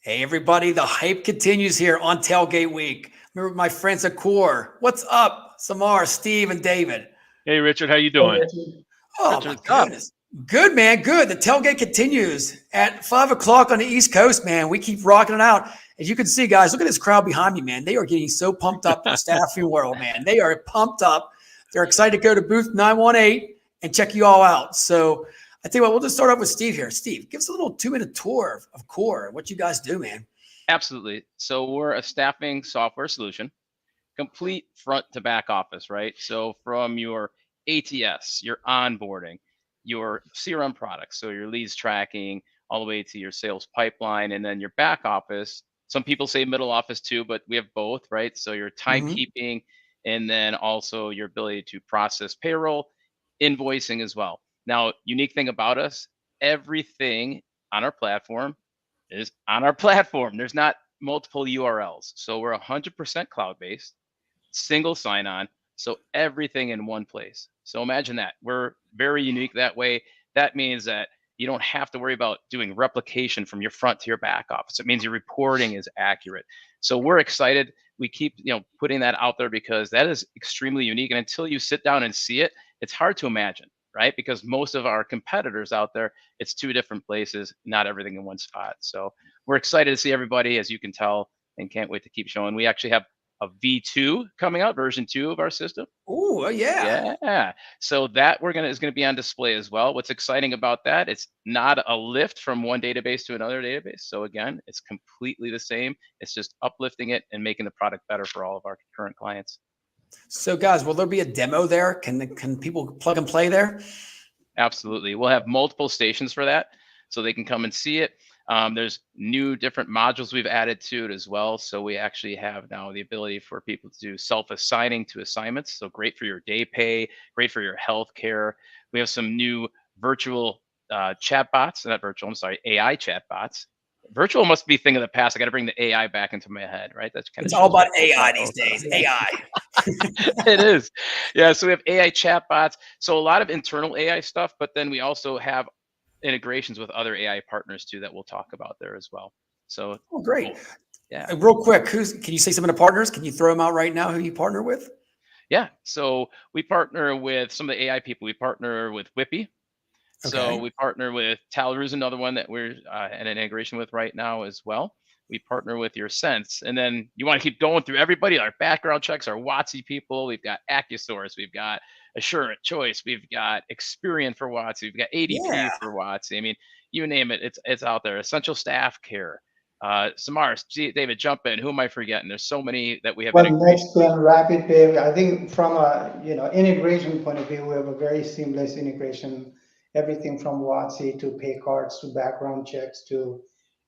Hey, everybody, the hype continues here on Tailgate Week. Remember my friends at Aqore. What's up, Samar, Steve, and David? Hey, Richard, how you Hey, doing? Richard. Oh, Richard, my what's up? goodness. Good, man. Good. The tailgate continues at 5 o'clock on the East Coast, man. We keep rocking it out. As you can see, guys, look at this crowd behind me, man. They are getting so pumped up for staffing world, man. They are pumped up. They're excited to go to booth 918 and check you all out. So I tell you what, we'll just start off with Steve here. Steve, give us a little 2-minute tour of Core, what you guys do, man. Absolutely. So we're a staffing software solution, complete front to back office, right? So from your ATS, your onboarding, your CRM products, so your leads tracking, all the way to your sales pipeline, and then your back office. Some people say middle office too, but we have both, right? So your Mm-hmm. timekeeping, and then also your ability to process payroll, invoicing as well. Now, unique thing about us, everything on our platform is on our platform. There's not multiple URLs. So we're 100% cloud based, single sign on. So everything in one place. So imagine that. We're very unique that way. That means that you don't have to worry about doing replication from your front to your back office. It means your reporting is accurate. So we're excited. We keep, putting that out there because that is extremely unique. And until you sit down and see it, it's hard to imagine, right? Because most of our competitors out there, it's two different places, not everything in one spot. So we're excited to see everybody, as you can tell, and can't wait to keep showing. We actually have a V2 coming out, version 2 of our system. Oh, yeah. Yeah. So that is gonna be on display as well. What's exciting about that, it's not a lift from one database to another database. So again, it's completely the same. It's just uplifting it and making the product better for all of our current clients. So, guys, will there be a demo there? Can people plug and play there? Absolutely. We'll have multiple stations for that so they can come and see it. There's new different modules we've added to it as well. So we actually have now the ability for people to do self-assigning to assignments. So great for your day pay, great for your health care. We have some new virtual chatbots, not virtual, I'm sorry, AI chatbots. Virtual must be a thing of the past. I got to bring the AI back into my head, right? That kind of It's all shows my about cultural AI these outlook. days. AI. It is. Yeah. So we have AI chatbots. So a lot of internal AI stuff, but then we also have integrations with other AI partners too that we'll talk about there as well. So Oh, great. cool. Yeah. Real quick, can you say some of the partners? Can you throw them out right now who you partner with? Yeah. So we partner with some of the AI people. We partner with Whippy. So Okay. we partner with Talroo's another one that we're in an integration with right now as well. We partner with Your Sense, and then you want to keep going through everybody. Our background checks, our WotC people. We've got Accusource, we've got Assurant Choice, we've got Experian for WotC, we've got ADP Yeah. for WotC. I mean, you name it, it's out there. Essential Staff Care. Samar, David, jump in. Who am I forgetting? There's so many that we have Well, integration next with. one, Rapid Pay. I think from a integration point of view, we have a very seamless integration. Everything from WotC to pay cards to background checks to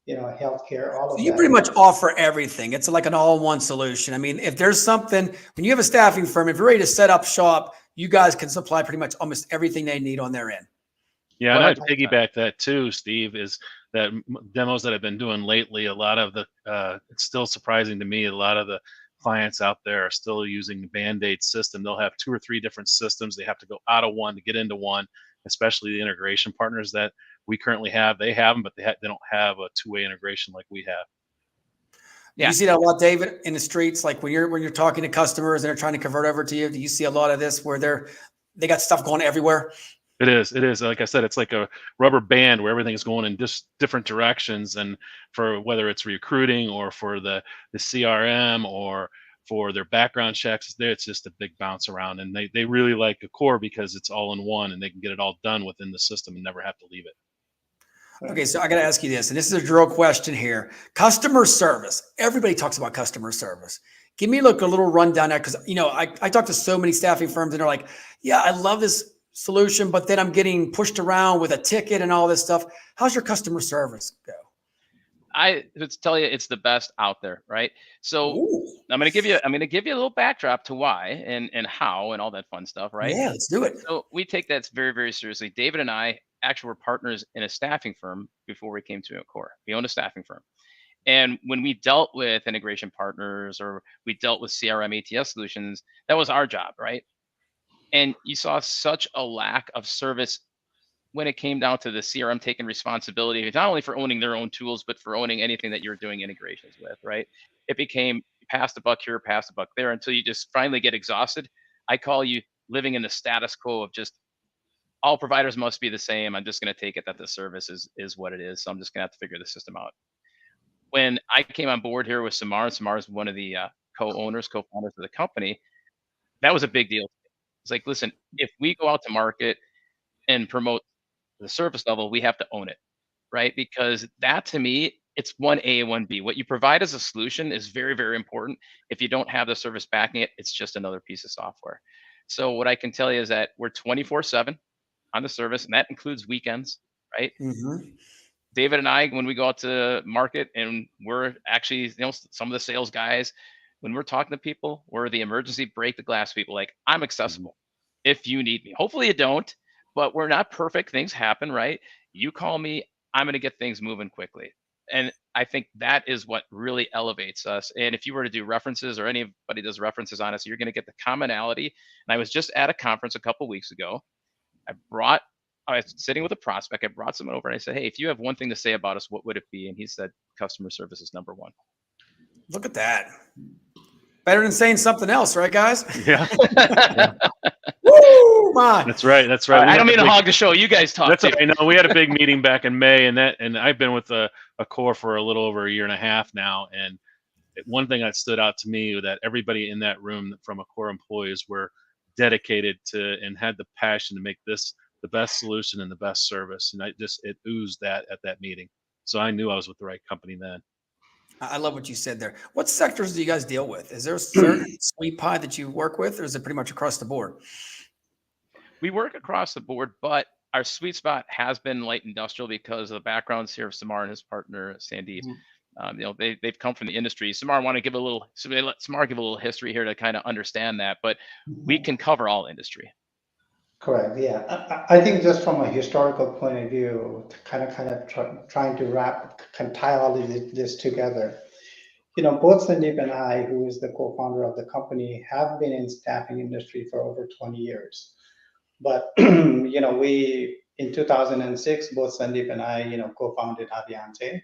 healthcare, all So of you that. pretty much offer everything. It's like an all-in-one solution. I mean, if there's something, when you have a staffing firm, if you're ready to set up shop, you guys can supply pretty much almost everything they need on their end. Yeah, and I'd 100%. piggyback that too, Steve, is that demos that I've been doing lately, a lot of the, it's still surprising to me, a lot of the clients out there are still using the Band-Aid system. They'll have 2 or 3 different systems. They have to go out of one to get into one, especially the integration partners that we currently have. They have them, but they don't have a two-way integration like we have. Do you Yeah, see that a lot, David, in the streets? Like when you're talking to customers and they're trying to convert over to you, do you see a lot of this where they got stuff going everywhere? it is. It is. Like I said, it's like a rubber band where everything is going in just different directions. And for whether it's recruiting or for the CRM or for their background checks, there it's just a big bounce around. And they really like Aqore because it's all in one and they can get it all done within the system and never have to leave it. Okay, so I got to ask you this, and this is a drill question here. Customer service. Everybody talks about customer service. Give me like a little rundown because I talk to so many staffing firms and they're like, yeah, I love this solution, but then I'm getting pushed around with a ticket and all this stuff. How's your customer service go? I would tell you it's the best out there, right? So Ooh, I'm gonna give you a little backdrop to why and how and all that fun stuff, right? yeah, let's do it. So we take that very, very seriously. David and I actually were partners in a staffing firm before we came to Aqore. We owned a staffing firm. And when we dealt with integration partners or we dealt with CRM ATS solutions, that was our job, right? And you saw such a lack of service when it came down to the CRM taking responsibility, not only for owning their own tools, but for owning anything that you're doing integrations with, right? It became pass the buck here, pass the buck there until you just finally get exhausted. I call you living in the status quo of just all providers must be the same. I'm just going to take it that the service is what it is. So I'm just going to have to figure the system out. When I came on board here with Samar is one of the co-owners, co-founders of the company. That was a big deal. It's like, listen, if we go out to market and promote the service level, we have to own it, right? Because that to me, it's 1A and 1B. What you provide as a solution is very, very important. If you don't have the service backing it, it's just another piece of software. So what I can tell you is that we're 24/7 on the service, and that includes weekends, right? Mm-hmm. David and I, when we go out to market and we're actually, some of the sales guys, when we're talking to people, we're the emergency break the glass people. Like, I'm accessible if you need me. Hopefully you don't, but we're not perfect. Things happen, right? You call me, I'm going to get things moving quickly. And I think that is what really elevates us. And if you were to do references or anybody does references on us, you're going to get the commonality. And I was just at a conference a couple weeks ago. I was sitting with a prospect. I brought someone over and I said, "Hey, if you have one thing to say about us, what would it be?" And he said, "Customer service is number one." Look at that. Better than saying something else, right, guys? Yeah. Woo, my. That's right. That's right. I don't mean to hog the show. You guys talk. That's Too. okay. No, we had a big meeting back in May, and I've been with Aqore for a little over a year and a half now. And one thing that stood out to me was that everybody in that room from Aqore employees were dedicated to and had the passion to make this the best solution and the best service. And it oozed that at that meeting. So I knew I was with the right company then. I love what you said there. What sectors do you guys deal with? Is there a certain sweet pie that you work with, or is it pretty much across the board? We work across the board, but our sweet spot has been light industrial because of the backgrounds here of Samar and his partner Sandeep. They've come from the industry. Samar want to give a little. So let Samar give a little history here to kind of understand that, but we can cover all industry. Correct. Yeah, I think just from a historical point of view, trying to tie all of this together. Both Sandeep and I, who is the co-founder of the company, have been in staffing industry for over 20 years. But we in 2006, both Sandeep and I, co-founded Aviante,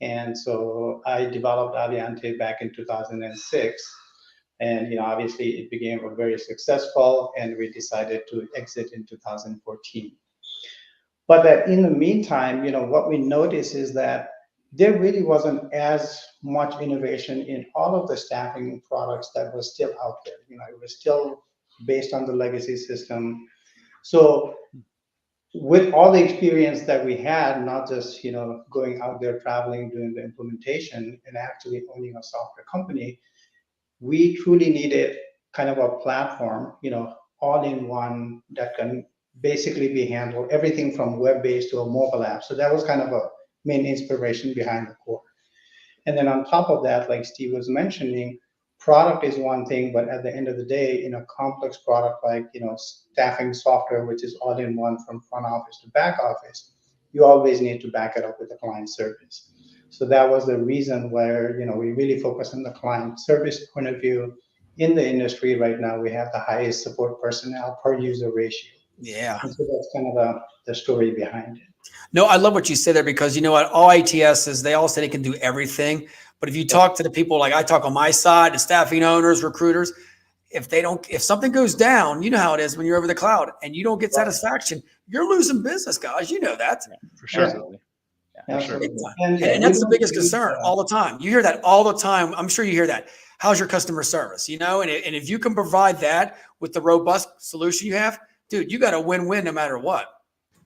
and so I developed Aviante back in 2006. And obviously it became very successful, and we decided to exit in 2014. But that in the meantime, what we noticed is that there really wasn't as much innovation in all of the staffing products that was still out there. It was still based on the legacy system. So with all the experience that we had, not just going out there traveling, doing the implementation, and actually owning a software company, we truly needed kind of a platform, all in one that can basically be handled, everything from web-based to a mobile app. So that was kind of a main inspiration behind Aqore. And then on top of that, like Steve was mentioning, product is one thing, but at the end of the day, in a complex product like staffing software, which is all in one from front office to back office, you always need to back it up with a client service. So that was the reason where we really focus on the client service point of view. In the industry right now, we have the highest support personnel per user ratio. Yeah. And so that's kind of the story behind it. No, I love what you said there, because you know what? All ATSs, they all say they can do everything. But if you talk to the people, like I talk on my side, the staffing owners, recruiters, if something goes down, you know how it is when you're over the cloud and you don't get satisfaction, you're losing business, guys. You know that. For sure. Absolutely. Yeah, for sure. And that's the biggest concern all the time. You hear that all the time. I'm sure you hear that. How's your customer service? And if you can provide that with the robust solution you have, dude, you got a win-win no matter what.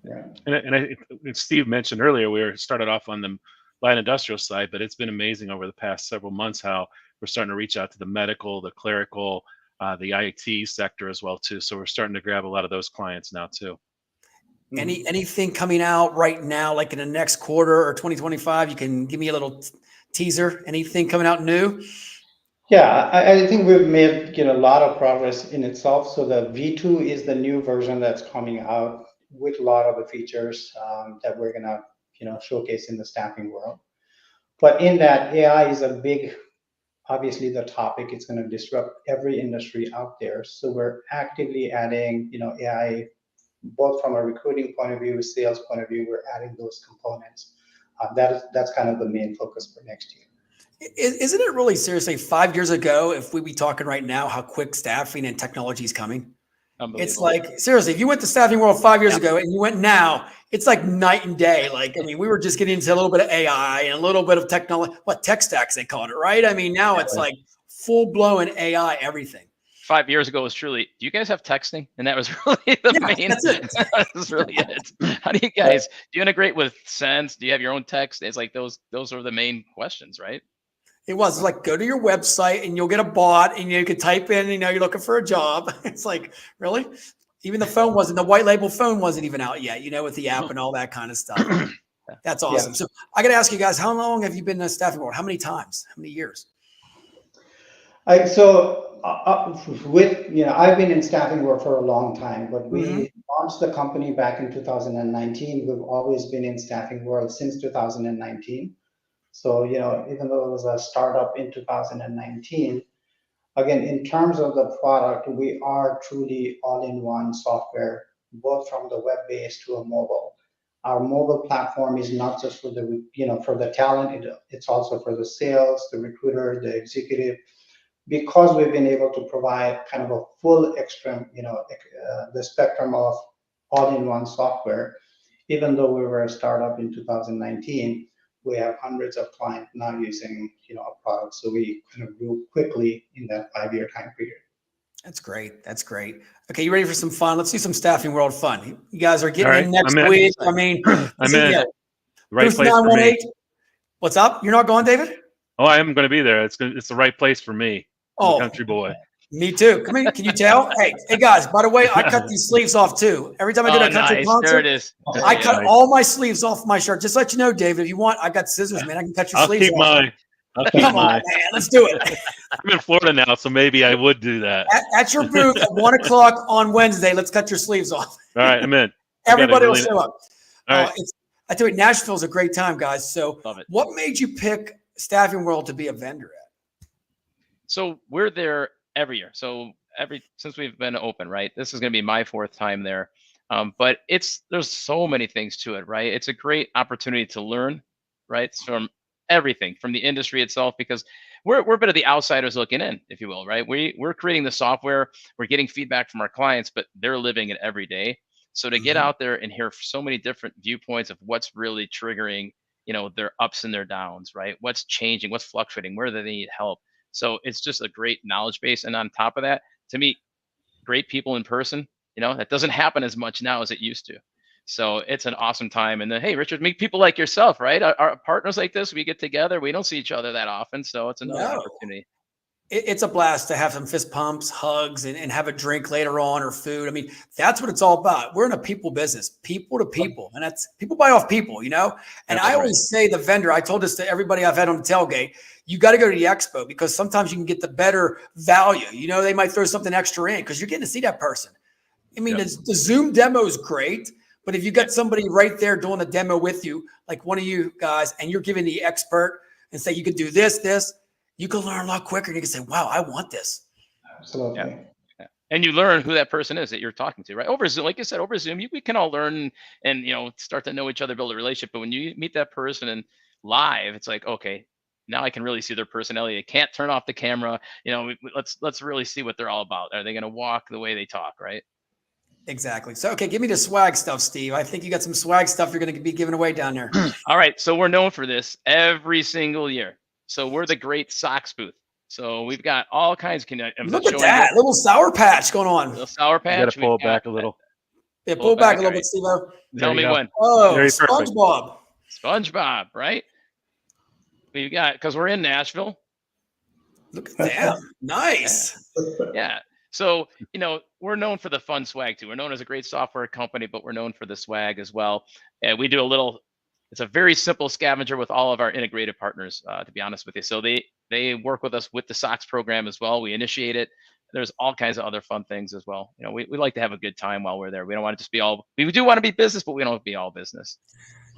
Yeah. And Steve mentioned earlier, we started off on the light industrial side, but it's been amazing over the past several months how we're starting to reach out to the medical, the clerical, the IT sector as well too. So we're starting to grab a lot of those clients now too. Anything coming out right now, like in the next quarter or 2025? You can give me a little teaser. Anything coming out new? Yeah, I think we've made a lot of progress in itself. So the V2 is the new version that's coming out with a lot of the features that we're gonna showcase in the staffing world. But in that, AI is a big, obviously the topic. It's going to disrupt every industry out there. So we're actively adding AI both from a recruiting point of view, sales point of view, we're adding those components. That's kind of the main focus for next year. Isn't it really seriously 5 years ago, if we be talking right now, how quick staffing and technology is coming? It's like, seriously, if you went to Staffing World 5 years ago and you went now, it's like night and day. Like, I mean, we were just getting into a little bit of AI and a little bit of technology, what tech stacks they called it, right? I mean, now it's like full blown AI, everything. 5 years ago was truly, do you guys have texting? And that was really the main, that's it. that was really it. How do you guys, do you integrate with Sense? Do you have your own text? It's like those are the main questions, right? It was like, go to your website and you'll get a bot and you can type in, you're looking for a job. It's like, really? Even the phone the white label phone wasn't even out yet, with the app and all that kind of stuff. That's awesome. So I got to ask you guys, how long have you been in Staffing World? How many times? How many years? I've been in Staffing World for a long time, but we launched the company back in 2019. We've always been in Staffing World since 2019. So, even though it was a startup in 2019, again, in terms of the product, we are truly all-in-one software, both from the web-based to a mobile. Our mobile platform is not just for the talent, it's also for the sales, the recruiter, the executive, because we've been able to provide kind of a full the spectrum of all-in-one software. Even though we were a startup in 2019, we have hundreds of clients now using our product. So we kind of grew quickly in that 5-year time period. That's great. That's great. Okay, you ready for some fun? Let's do some Staffing World fun. You guys are getting in next week. I mean, I'm in. Right Booth place for me. What's up? You're not going, David? Oh, I am going to be there. It's the right place for me. I'm a country boy. Me too. Come in. Can you tell? Hey, guys, by the way, I cut these sleeves off too. Every time I go to a country concert, there it is. I cut all my sleeves off my shirt. Just let you know, David, if you want, I got scissors, man. I can cut your sleeves off. I'll keep Come mine. on, man. Let's do it. I'm in Florida now, so maybe I would do that. At your booth at 1 o'clock on Wednesday, let's cut your sleeves off. All right, I'm in. Everybody will show up. All right. I tell you, Nashville's a great time, guys. So what made you pick Staffing World to be a vendor at? So we're there every year. So since we've been open, right? This is going to be my 4th time there. But there's so many things to it, right? It's a great opportunity to learn, right? It's from everything, from the industry itself, because we're a bit of the outsiders looking in, if you will, right? We're creating the software, we're getting feedback from our clients, but they're living it every day. So to get out there and hear so many different viewpoints of what's really triggering, their ups and their downs, right? What's changing, what's fluctuating, where do they need help? So it's just a great knowledge base. And on top of that, to me, great people in person, that doesn't happen as much now as it used to. So it's an awesome time. And then, hey, Richard, meet people like yourself, right? Our partners like this, we get together. We don't see each other that often. So it's another opportunity. It's a blast to have some fist pumps, hugs, and have a drink later on or food. I mean, that's what it's all about. We're in a people business, people to people. And that's people buy off people, And I always say the vendor, I told this to everybody I've had on the tailgate, you got to go to the expo because sometimes you can get the better value. They might throw something extra in because you're getting to see that person. I mean, the Zoom demo is great. But if you got somebody right there doing the demo with you, like one of you guys, and you're giving the expert and say, you could do this, you can learn a lot quicker. And you can say, wow, I want this. Absolutely. Yeah. And you learn who that person is that you're talking to, right? Over Zoom, like you said, over Zoom, we can all learn and, start to know each other, build a relationship. But when you meet that person and live, it's like, okay, now I can really see their personality. They can't turn off the camera. Let's really see what they're all about. Are they going to walk the way they talk, right? Exactly. So, okay, give me the swag stuff, Steve. I think you got some swag stuff you're going to be giving away down there. All right. So we're known for this every single year. So we're the great socks booth. So we've got all kinds of Look at that little sour patch going on. Little sour patch. You got to pull it back a little. Yeah, pull back a little bit, Steve. Tell me when. Oh, SpongeBob. SpongeBob, right? We've got, because we're in Nashville. Look at that. Nice. Yeah. So, we're known for the fun swag too. We're known as a great software company, but we're known for the swag as well. And we do it's a very simple scavenger with all of our integrated partners, to be honest with you. So they work with us with the socks program as well. We initiate it. There's all kinds of other fun things as well. We like to have a good time while we're there. We don't want to just be we do want to be business, but we don't want to be all business.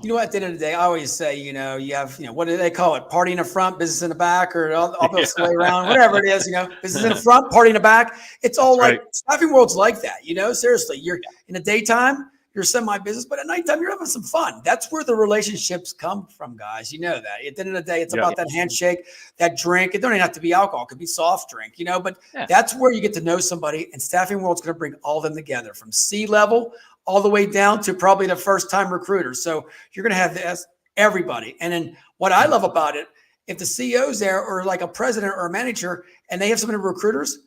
You know what? At the end of the day, I always say, you know, you have, you know, what do they call it? Party in the front, business in the back, or all the way around, whatever it is, you know, business in the front, party in the back. It's all That's like staffing world's like that, you know, seriously. You're in the daytime, you're semi-business, but at nighttime, you're having some fun. That's where the relationships come from, guys. You know that. At the end of the day, it's about that handshake, that drink. It don't even have to be alcohol. It could be soft drink, you know, but that's where you get to know somebody, and staffing world's going to bring all of them together from C-level all the way down to probably the first-time recruiters. So you're going to have this, everybody. And then what I love about it, if the CEO's there or like a president or a manager and they have some of the recruiters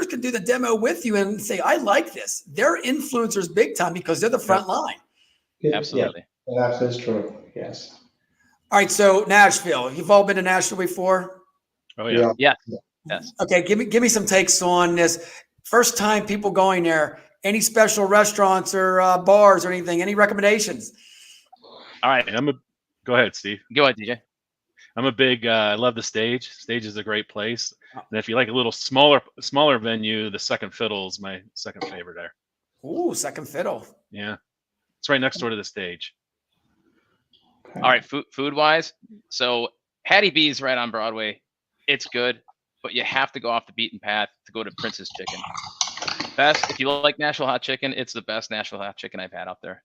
can do the demo with you and say, I like this. They're influencers big time because they're the front line. Absolutely. Yeah, that's true. Yes. All right. So Nashville, you've all been to Nashville before? Oh yeah. Yeah. Yes. Okay. Give me some takes on this. First time people going there, any special restaurants or bars or anything, any recommendations? All right. Go ahead, Steve. Go ahead, DJ. I'm a big, I love the Stage. Stage is a great place. And if you like a little smaller venue, the Second Fiddle is my second favorite there. Ooh, Second Fiddle. Yeah. It's right next door to the Stage. All right. Food wise. So Hattie B's right on Broadway. It's good, but you have to go off the beaten path to go to Prince's Chicken. Best, if you like Nashville hot chicken, it's the best Nashville hot chicken I've had out there.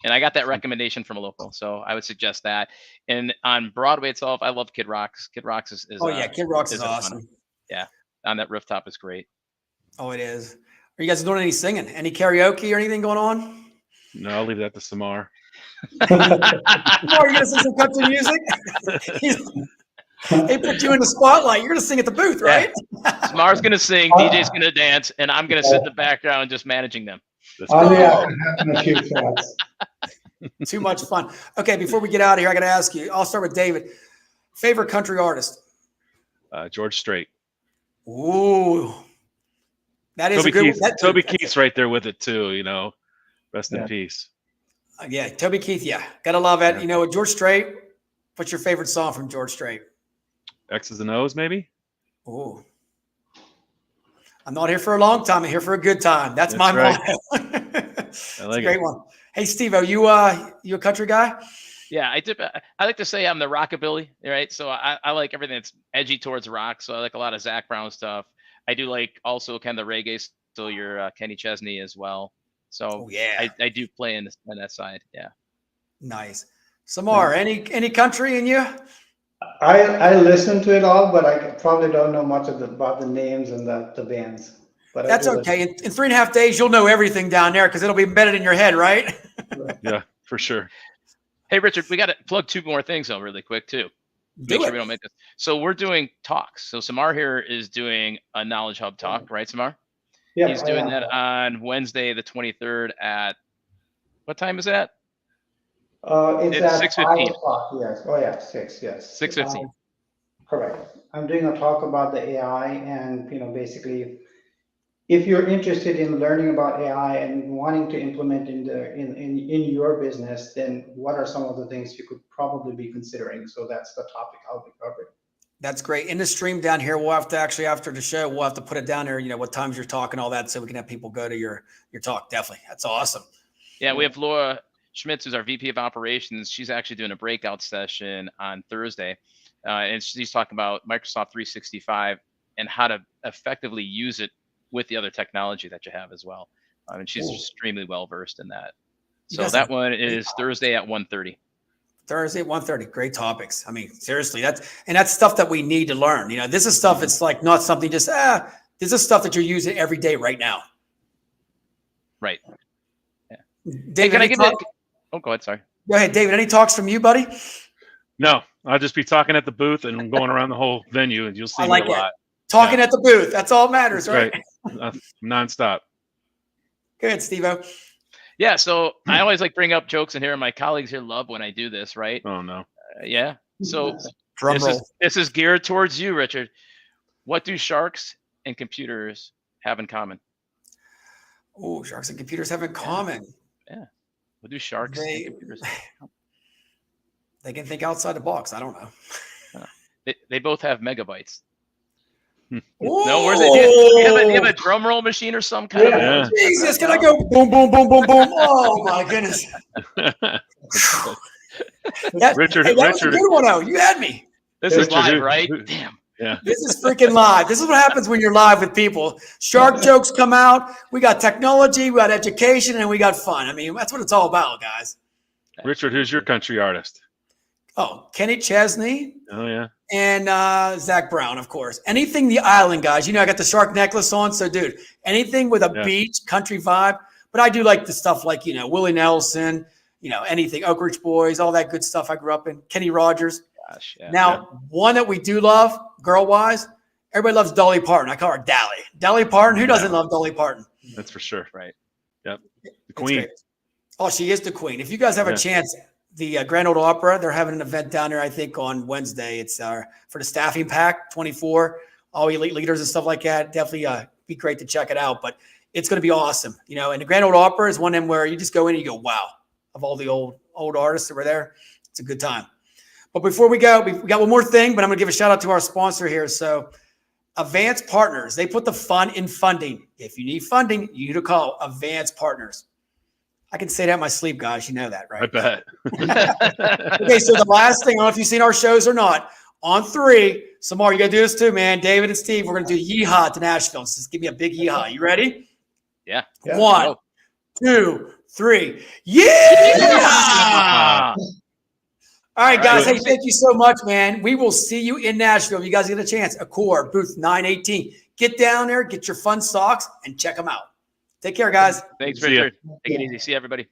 And I got that recommendation from a local, so I would suggest that. And on Broadway itself, I love Kid Rock's. Kid Rock's is Kid Rock's is awesome. Yeah, on that rooftop is great. Oh, it is. Are you guys doing any singing? Any karaoke or anything going on? No, I'll leave that to Samar. Are you gonna sing some country music? They put you in the spotlight. You're gonna sing at the booth, right? Yeah. Samar's gonna sing, DJ's gonna dance, and I'm gonna sit in the background just managing them. Too much fun. Okay, before we get out of here, I gotta ask you. I'll start with David. Favorite country artist? George Strait. Ooh, that is Toby a good Keith, one. Toby Keith's right there with it too. You know, rest in peace. Yeah, Toby Keith. Yeah, gotta love it. Yeah. You know, George Strait. What's your favorite song from George Strait? X's and O's, maybe. Ooh. I'm not here for a long time. I'm here for a good time. That's my right. motto. I like a great one. Hey, Steve, are you a country guy? Yeah, I like to say I'm the rockabilly, right? So I like everything that's edgy towards rock. So I like a lot of Zach Brown stuff. I do like also kind of the reggae, so your Kenny Chesney as well. So I do play on that side. Yeah. Nice. Samar, any country in you? I listen to it all, but I probably don't know much about the names and the bands. But that's okay. In 3.5 days, you'll know everything down there because it'll be embedded in your head, right? Yeah, for sure. Hey, Richard, we got to plug two more things though, really quick too. Make sure we don't make this. So we're doing talks. So Samar here is doing a Knowledge Hub talk, right, Samar? Yeah, he's doing that on Wednesday, the 23rd at what time is that? It's at 6:15. 5:00. Yes. Oh yeah, 6. Yes. 6:15. Correct. I'm doing a talk about the AI, and basically, if you're interested in learning about AI and wanting to implement in your business, then what are some of the things you could probably be considering? So that's the topic I'll be covering. That's great. In the stream down here, we'll have to actually, after the show, we'll have to put it down there, what times you're talking, all that, so we can have people go to your talk. Definitely. That's awesome. Yeah, we have Laura Schmitz, who's our VP of Operations. She's actually doing a breakout session on Thursday. And she's talking about Microsoft 365 and how to effectively use it with the other technology that you have as well. And she's extremely well versed in that. So that one is Thursday at 1:30. Thursday at 1:30. Great topics. I mean, seriously, that's stuff that we need to learn. This is stuff. It's like not something just this is stuff that you're using every day right now. Right. Yeah. David, can I give it? Oh, go ahead. Sorry. Go ahead, David. Any talks from you, buddy? No, I'll just be talking at the booth and going around the whole venue, and you'll see me a lot. Talking at the booth. That's all that matters, right? Nonstop. Go ahead, Steve-O. Yeah, so I always bring up jokes in here, and my colleagues here love when I do this, right? Oh, no. Yeah. So this is geared towards you, Richard. What do sharks and computers have in common? Oh, sharks and computers have in common. Yeah. What do sharks and computers have? They can think outside the box. I don't know. They both have megabytes. Ooh. No, where's it? Do you have a drum roll machine or some kind of? Jesus, can I go boom, boom, boom, boom, boom? Oh my goodness! Richard, Hey, that was a Richard, good one, though. You had me. This is Richard, live, who- right? who- Damn. yeah. This is freaking live. This is what happens when you're live with people. Shark jokes come out. We got technology, we got education, and we got fun. I mean, that's what it's all about, guys. Richard, who's your country artist? Oh, Kenny Chesney Oh yeah. and Zach Brown, of course. Anything the island, guys. You know, I got the shark necklace on. So, dude, anything with a Yeah. beach, country vibe. But I do like the stuff like, you know, Willie Nelson, you know, anything, Oak Ridge Boys, all that good stuff I grew up in. Kenny Rogers. Gosh, yeah. Now, one that we do love, girl-wise, everybody loves Dolly Parton. I call her Dally. Dolly Parton. Who doesn't love Dolly Parton? That's for sure. Right. Yep. The It's queen. great. Oh, she is the queen. If you guys have a Yeah. chance, the Grand Ole Opera, they're having an event down there, I think, on Wednesday. It's for the staffing pack, 24, all elite leaders and stuff like that. Definitely be great to check it out. But it's going to be awesome. You know, and the Grand Ole Opera is one of them where you just go in and you go, wow, of all the old artists that were there. It's a good time. But before we go, we got one more thing, but I'm going to give a shout out to our sponsor here. So Advanced Partners, they put the fun in funding. If you need funding, you need to call Advanced Partners. I can say that in my sleep, guys. You know that, I right? bet. Okay, so the last thing, I don't know if you've seen our shows or not. On 3, Samar, you got to do this too, man. David and Steve, we're going to do Yeehaw to Nashville. So just give me a big yeehaw. You ready? Yeah. Yeah. 1, 2, 3. Yeah! All right, guys. Hey, thank you so much, man. We will see you in Nashville. If you guys get a chance, Aqore, booth 918. Get down there, get your fun socks, and check them out. Take care, guys. Thanks, See ya. Richard. Take it easy. See everybody.